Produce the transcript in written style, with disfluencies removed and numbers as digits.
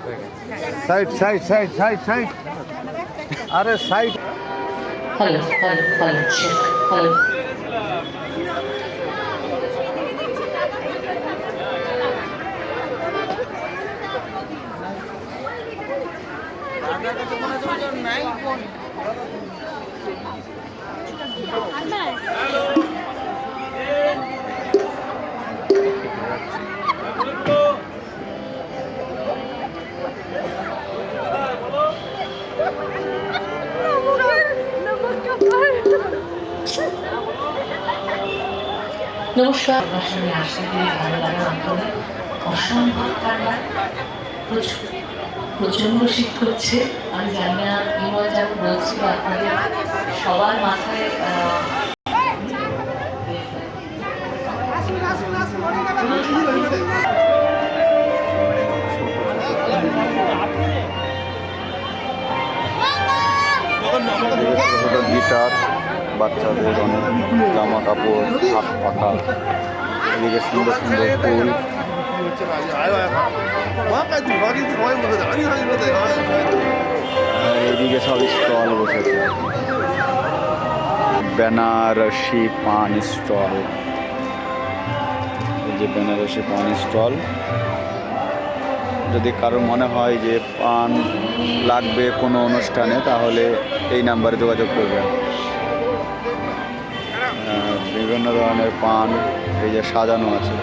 Side side side side side আরে side. Hello hello hello check hello. নমস্কার। প্রদর্শনী আসতে গিয়ে ভালো লাগার অন্তরে অসম্ভব ঠান্ডা, প্রচন্ড শীত করছে। আমি জানি না বিমল যেমন বলছিল আপনাদের সবার মাথায় গিটার, বাচ্চাদের অনেক জামা কাপড়, হাত পাখা, এদিকে সুন্দর সুন্দর ফুল, এদিকে সব স্টল বসেছে, বেনারসি পান স্টল। এই যে বেনারসি পান স্টল, যদি কারোর মনে হয় যে পান লাগবে কোনো অনুষ্ঠানে তাহলে এই নাম্বারে যোগাযোগ করবেন। বিভিন্ন ধরনের পান এই যে সাজানো আছে।